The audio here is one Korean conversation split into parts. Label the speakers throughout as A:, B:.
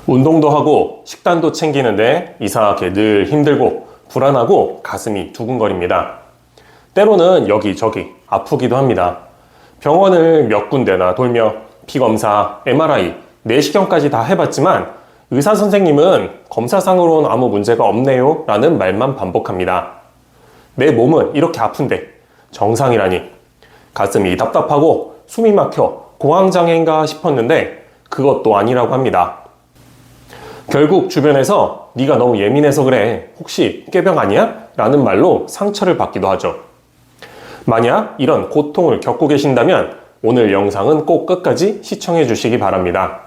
A: 운동도 하고 식단도 챙기는데 이상하게 늘 힘들고 불안하고 가슴이 두근거립니다. 때로는 여기저기 아프기도 합니다. 병원을 몇 군데나 돌며 피검사, MRI, 내시경까지 다 해봤지만 의사 선생님은 검사상으로는 아무 문제가 없네요 라는 말만 반복합니다. 내 몸은 이렇게 아픈데 정상이라니. 가슴이 답답하고 숨이 막혀 공황장애인가 싶었는데 그것도 아니라고 합니다. 결국 주변에서 네가 너무 예민해서 그래, 혹시 꾀병 아니야? 라는 말로 상처를 받기도 하죠. 만약 이런 고통을 겪고 계신다면 오늘 영상은 꼭 끝까지 시청해 주시기 바랍니다.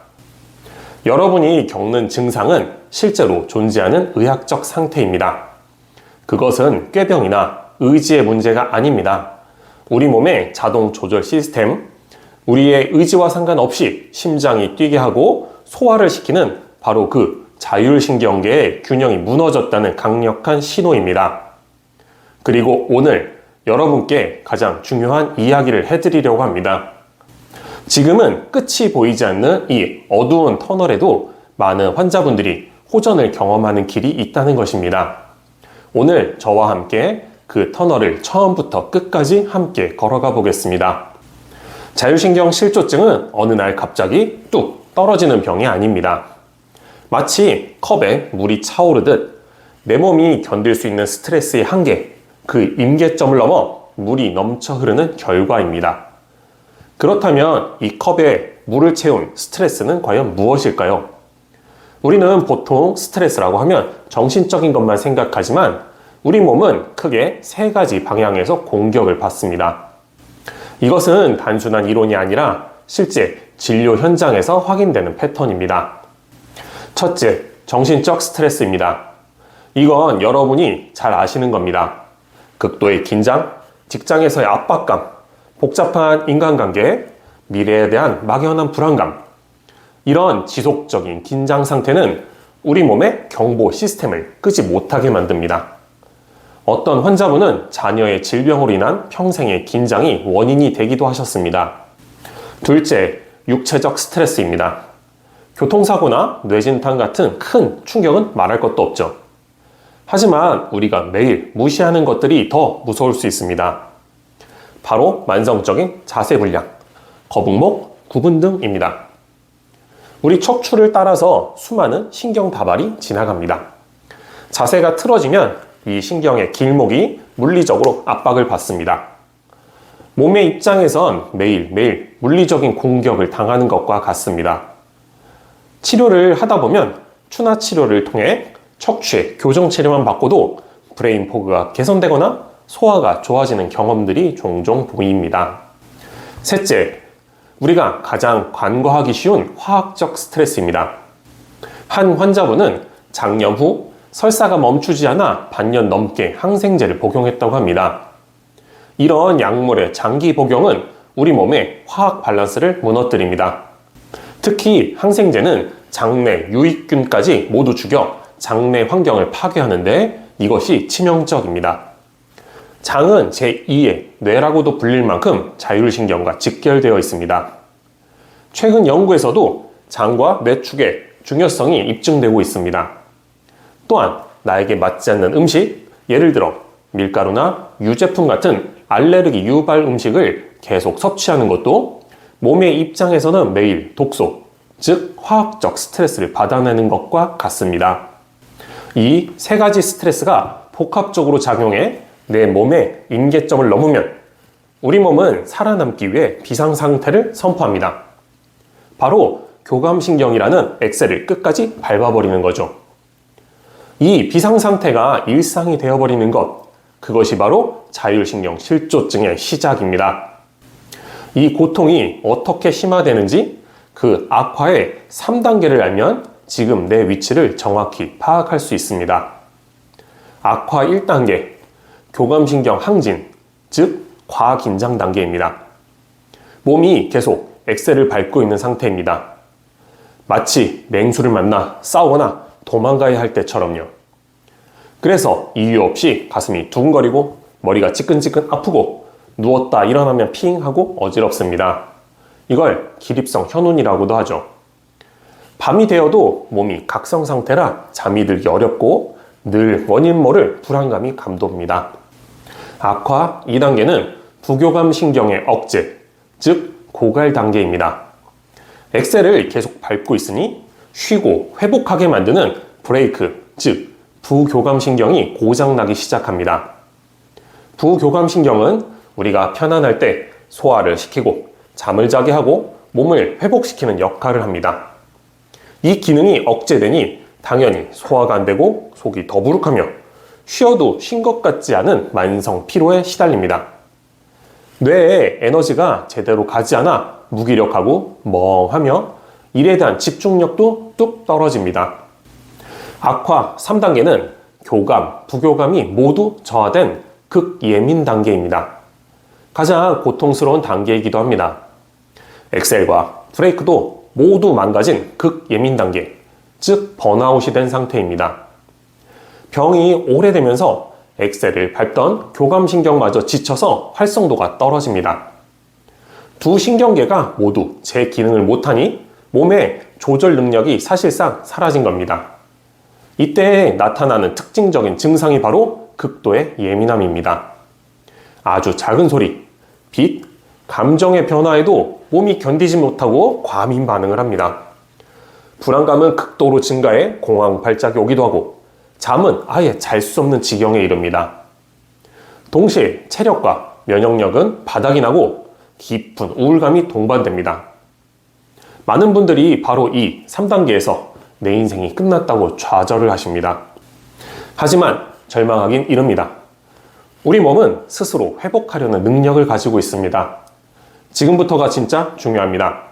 A: 여러분이 겪는 증상은 실제로 존재하는 의학적 상태입니다. 그것은 꾀병이나 의지의 문제가 아닙니다. 우리 몸의 자동 조절 시스템, 우리의 의지와 상관없이 심장이 뛰게 하고 소화를 시키는 바로 그 자율신경계의 균형이 무너졌다는 강력한 신호입니다. 그리고 오늘 여러분께 가장 중요한 이야기를 해드리려고 합니다. 지금은 끝이 보이지 않는 이 어두운 터널에도 많은 환자분들이 호전을 경험하는 길이 있다는 것입니다. 오늘 저와 함께 그 터널을 처음부터 끝까지 함께 걸어가 보겠습니다. 자율신경 실조증은 어느 날 갑자기 뚝 떨어지는 병이 아닙니다. 마치 컵에 물이 차오르듯 내 몸이 견딜 수 있는 스트레스의 한계, 그 임계점을 넘어 물이 넘쳐 흐르는 결과입니다. 그렇다면 이 컵에 물을 채운 스트레스는 과연 무엇일까요? 우리는 보통 스트레스라고 하면 정신적인 것만 생각하지만 우리 몸은 크게 세 가지 방향에서 공격을 받습니다. 이것은 단순한 이론이 아니라 실제 진료 현장에서 확인되는 패턴입니다. 첫째, 정신적 스트레스입니다. 이건 여러분이 잘 아시는 겁니다. 극도의 긴장, 직장에서의 압박감, 복잡한 인간관계, 미래에 대한 막연한 불안감. 이런 지속적인 긴장 상태는 우리 몸의 경보 시스템을 끄지 못하게 만듭니다. 어떤 환자분은 자녀의 질병으로 인한 평생의 긴장이 원인이 되기도 하셨습니다. 둘째, 육체적 스트레스입니다. 교통사고나 뇌진탕 같은 큰 충격은 말할 것도 없죠. 하지만 우리가 매일 무시하는 것들이 더 무서울 수 있습니다. 바로 만성적인 자세불량, 거북목, 구분 등입니다. 우리 척추를 따라서 수많은 신경 다발이 지나갑니다. 자세가 틀어지면 이 신경의 길목이 물리적으로 압박을 받습니다. 몸의 입장에선 매일매일 물리적인 공격을 당하는 것과 같습니다. 치료를 하다 보면 추나 치료를 통해 척추의 교정 치료만 받고도 브레인 포그가 개선되거나 소화가 좋아지는 경험들이 종종 보입니다. 셋째, 우리가 가장 간과하기 쉬운 화학적 스트레스입니다. 한 환자분은 장염 후 설사가 멈추지 않아 반년 넘게 항생제를 복용했다고 합니다. 이런 약물의 장기 복용은 우리 몸의 화학 밸런스를 무너뜨립니다. 특히 항생제는 장내 유익균까지 모두 죽여 장내 환경을 파괴하는데 이것이 치명적입니다. 장은 제2의 뇌라고도 불릴 만큼 자율신경과 직결되어 있습니다. 최근 연구에서도 장과 뇌축의 중요성이 입증되고 있습니다. 또한 나에게 맞지 않는 음식, 예를 들어 밀가루나 유제품 같은 알레르기 유발 음식을 계속 섭취하는 것도 몸의 입장에서는 매일 독소, 즉 화학적 스트레스를 받아내는 것과 같습니다. 이 세 가지 스트레스가 복합적으로 작용해 내 몸의 임계점을 넘으면 우리 몸은 살아남기 위해 비상상태를 선포합니다. 바로 교감신경이라는 엑셀을 끝까지 밟아버리는 거죠. 이 비상상태가 일상이 되어버리는 것, 그것이 바로 자율신경 실조증의 시작입니다. 이 고통이 어떻게 심화되는지 그 악화의 3단계를 알면 지금 내 위치를 정확히 파악할 수 있습니다. 악화 1단계, 교감신경 항진, 즉 과긴장 단계입니다. 몸이 계속 엑셀을 밟고 있는 상태입니다. 마치 맹수를 만나 싸우거나 도망가야 할 때처럼요. 그래서 이유 없이 가슴이 두근거리고 머리가 찌끈찌끈 아프고 누웠다 일어나면 핑 하고 어지럽습니다. 이걸 기립성 현운이라고도 하죠. 밤이 되어도 몸이 각성 상태라 잠이 들기 어렵고 늘 원인 모를 불안감이 감돕니다. 악화 2단계는 부교감 신경의 억제, 즉 고갈 단계입니다. 엑셀을 계속 밟고 있으니 쉬고 회복하게 만드는 브레이크, 즉 부교감 신경이 고장나기 시작합니다. 부교감 신경은 우리가 편안할 때 소화를 시키고 잠을 자게 하고 몸을 회복시키는 역할을 합니다. 이 기능이 억제되니 당연히 소화가 안 되고 속이 더부룩하며 쉬어도 쉰 것 같지 않은 만성 피로에 시달립니다. 뇌에 에너지가 제대로 가지 않아 무기력하고 멍하며 일에 대한 집중력도 뚝 떨어집니다. 악화 3단계는 교감, 부교감이 모두 저하된 극예민 단계입니다. 가장 고통스러운 단계이기도 합니다. 엑셀과 브레이크도 모두 망가진 극예민 단계, 즉 번아웃이 된 상태입니다. 병이 오래되면서 엑셀을 밟던 교감신경마저 지쳐서 활성도가 떨어집니다. 두 신경계가 모두 제 기능을 못하니 몸의 조절 능력이 사실상 사라진 겁니다. 이때 나타나는 특징적인 증상이 바로 극도의 예민함입니다. 아주 작은 소리, 빛, 감정의 변화에도 몸이 견디지 못하고 과민 반응을 합니다. 불안감은 극도로 증가해 공황 발작이 오기도 하고 잠은 아예 잘 수 없는 지경에 이릅니다. 동시에 체력과 면역력은 바닥이 나고 깊은 우울감이 동반됩니다. 많은 분들이 바로 이 3단계에서 내 인생이 끝났다고 좌절을 하십니다. 하지만 절망하긴 이릅니다. 우리 몸은 스스로 회복하려는 능력을 가지고 있습니다. 지금부터가 진짜 중요합니다.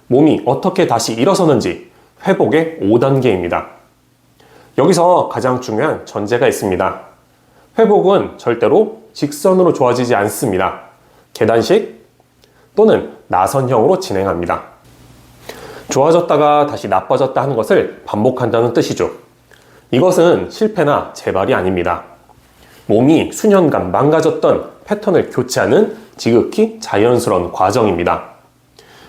A: 몸이 어떻게 다시 일어서는지 회복의 5단계입니다. 여기서 가장 중요한 전제가 있습니다. 회복은 절대로 직선으로 좋아지지 않습니다. 계단식 또는 나선형으로 진행합니다. 좋아졌다가 다시 나빠졌다 하는 것을 반복한다는 뜻이죠. 이것은 실패나 재발이 아닙니다. 몸이 수년간 망가졌던 패턴을 교체하는 지극히 자연스러운 과정입니다.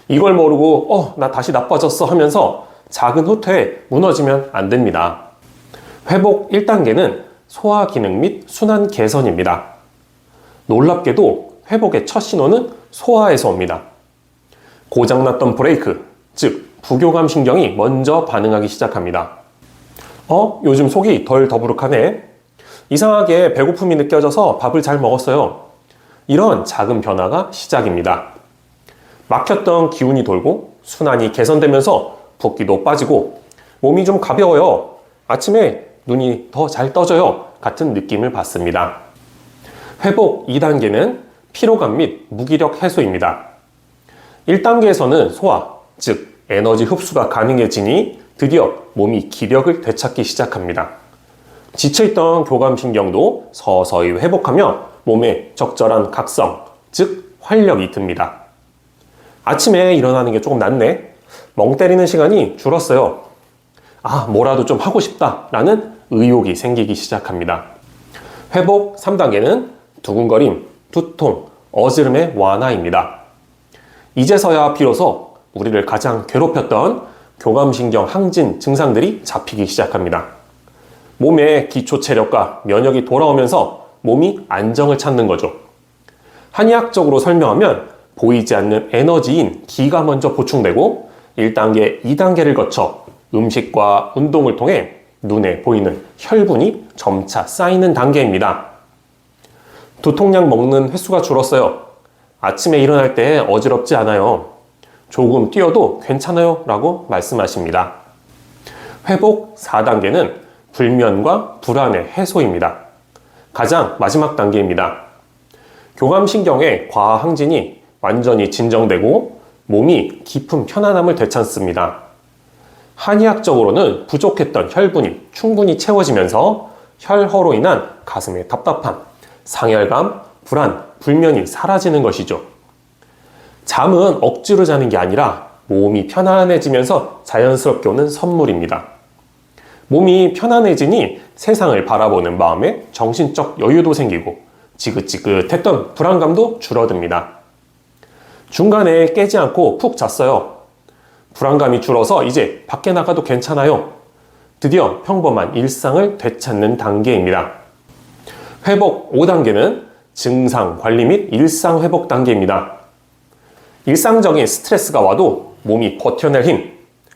A: 이걸 모르고 나 다시 나빠졌어 하면서 작은 후퇴에 무너지면 안 됩니다. 회복 1단계는 소화 기능 및 순환 개선입니다. 놀랍게도 회복의 첫 신호는 소화에서 옵니다. 고장났던 브레이크, 즉 부교감 신경이 먼저 반응하기 시작합니다. 요즘 속이 덜 더부룩하네. 이상하게 배고픔이 느껴져서 밥을 잘 먹었어요. 이런 작은 변화가 시작입니다. 막혔던 기운이 돌고 순환이 개선되면서 붓기도 빠지고 몸이 좀 가벼워요. 아침에 눈이 더 잘 떠져요. 같은 느낌을 받습니다. 회복 2단계는 피로감 및 무기력 해소입니다. 1단계에서는 소화, 즉 에너지 흡수가 가능해지니 드디어 몸이 기력을 되찾기 시작합니다. 지쳐있던 교감신경도 서서히 회복하며 몸에 적절한 각성, 즉 활력이 듭니다. 아침에 일어나는 게 조금 낫네. 멍 때리는 시간이 줄었어요. 뭐라도 좀 하고 싶다 라는 의욕이 생기기 시작합니다. 회복 3단계는 두근거림, 두통, 어지럼의 완화입니다. 이제서야 비로소 우리를 가장 괴롭혔던 교감신경 항진 증상들이 잡히기 시작합니다. 몸의 기초 체력과 면역이 돌아오면서 몸이 안정을 찾는 거죠. 한의학적으로 설명하면 보이지 않는 에너지인 기가 먼저 보충되고 1단계, 2단계를 거쳐 음식과 운동을 통해 눈에 보이는 혈분이 점차 쌓이는 단계입니다. 두통약 먹는 횟수가 줄었어요. 아침에 일어날 때 어지럽지 않아요. 조금 뛰어도 괜찮아요 라고 말씀하십니다. 회복 4단계는 불면과 불안의 해소입니다. 가장 마지막 단계입니다. 교감신경의 과항진이 완전히 진정되고 몸이 깊은 편안함을 되찾습니다. 한의학적으로는 부족했던 혈분이 충분히 채워지면서 혈허로 인한 가슴의 답답함, 상열감, 불안, 불면이 사라지는 것이죠. 잠은 억지로 자는 게 아니라 몸이 편안해지면서 자연스럽게 오는 선물입니다. 몸이 편안해지니 세상을 바라보는 마음에 정신적 여유도 생기고 지긋지긋했던 불안감도 줄어듭니다. 중간에 깨지 않고 푹 잤어요. 불안감이 줄어서 이제 밖에 나가도 괜찮아요. 드디어 평범한 일상을 되찾는 단계입니다. 회복 5단계는 증상 관리 및 일상 회복 단계입니다. 일상적인 스트레스가 와도 몸이 버텨낼 힘,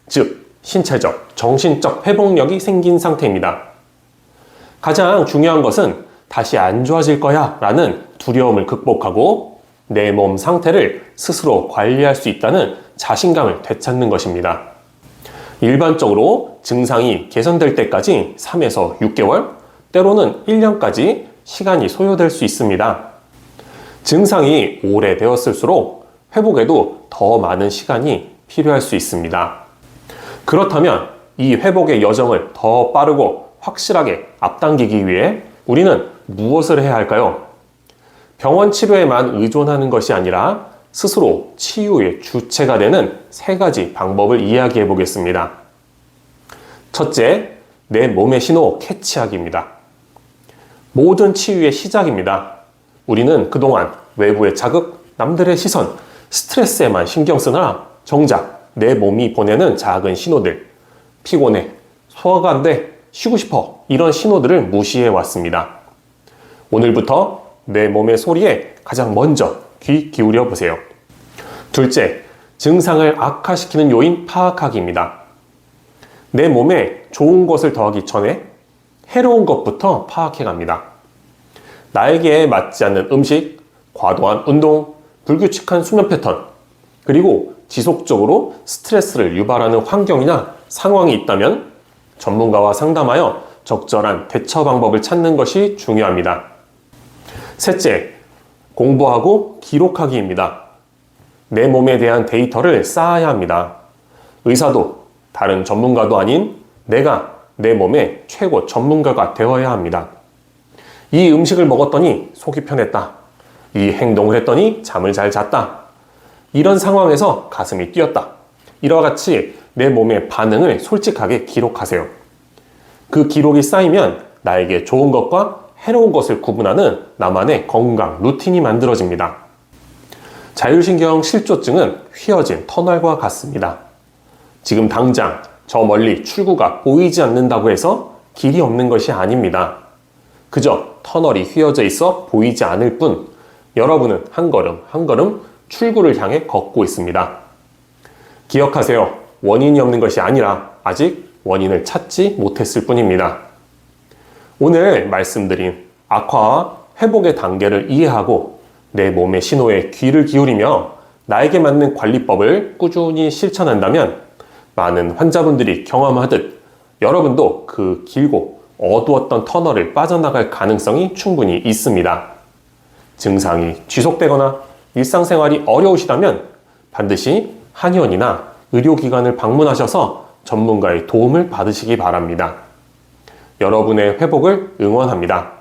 A: 즉 신체적, 정신적 회복력이 생긴 상태입니다. 가장 중요한 것은 다시 안 좋아질 거야 라는 두려움을 극복하고 내 몸 상태를 스스로 관리할 수 있다는 자신감을 되찾는 것입니다. 일반적으로 증상이 개선될 때까지 3에서 6개월, 때로는 1년까지 시간이 소요될 수 있습니다. 증상이 오래되었을수록 회복에도 더 많은 시간이 필요할 수 있습니다. 그렇다면 이 회복의 여정을 더 빠르고 확실하게 앞당기기 위해 우리는 무엇을 해야 할까요? 병원 치료에만 의존하는 것이 아니라 스스로 치유의 주체가 되는 3가지 방법을 이야기해 보겠습니다. 첫째, 내 몸의 신호 캐치하기입니다. 모든 치유의 시작입니다. 우리는 그동안 외부의 자극, 남들의 시선, 스트레스에만 신경 쓰느라 정작 내 몸이 보내는 작은 신호들, 피곤해, 소화가 안 돼, 쉬고 싶어 이런 신호들을 무시해 왔습니다. 오늘부터 내 몸의 소리에 가장 먼저 귀 기울여 보세요. 둘째, 증상을 악화시키는 요인 파악하기입니다. 내 몸에 좋은 것을 더하기 전에 해로운 것부터 파악해 갑니다. 나에게 맞지 않는 음식, 과도한 운동, 불규칙한 수면 패턴, 그리고 지속적으로 스트레스를 유발하는 환경이나 상황이 있다면 전문가와 상담하여 적절한 대처 방법을 찾는 것이 중요합니다. 셋째, 공부하고 기록하기입니다. 내 몸에 대한 데이터를 쌓아야 합니다. 의사도 다른 전문가도 아닌 내가 내 몸의 최고 전문가가 되어야 합니다. 이 음식을 먹었더니 속이 편했다. 이 행동을 했더니 잠을 잘 잤다. 이런 상황에서 가슴이 뛰었다. 이와 같이 내 몸의 반응을 솔직하게 기록하세요. 그 기록이 쌓이면 나에게 좋은 것과 해로운 것을 구분하는 나만의 건강 루틴이 만들어집니다. 자율신경 실조증은 휘어진 터널과 같습니다. 지금 당장 저 멀리 출구가 보이지 않는다고 해서 길이 없는 것이 아닙니다. 그저 터널이 휘어져 있어 보이지 않을 뿐 여러분은 한 걸음 한 걸음 출구를 향해 걷고 있습니다. 기억하세요. 원인이 없는 것이 아니라 아직 원인을 찾지 못했을 뿐입니다. 오늘 말씀드린 악화와 회복의 단계를 이해하고 내 몸의 신호에 귀를 기울이며 나에게 맞는 관리법을 꾸준히 실천한다면 많은 환자분들이 경험하듯 여러분도 그 길고 어두웠던 터널을 빠져나갈 가능성이 충분히 있습니다. 증상이 지속되거나 일상생활이 어려우시다면 반드시 한의원이나 의료기관을 방문하셔서 전문가의 도움을 받으시기 바랍니다. 여러분의 회복을 응원합니다.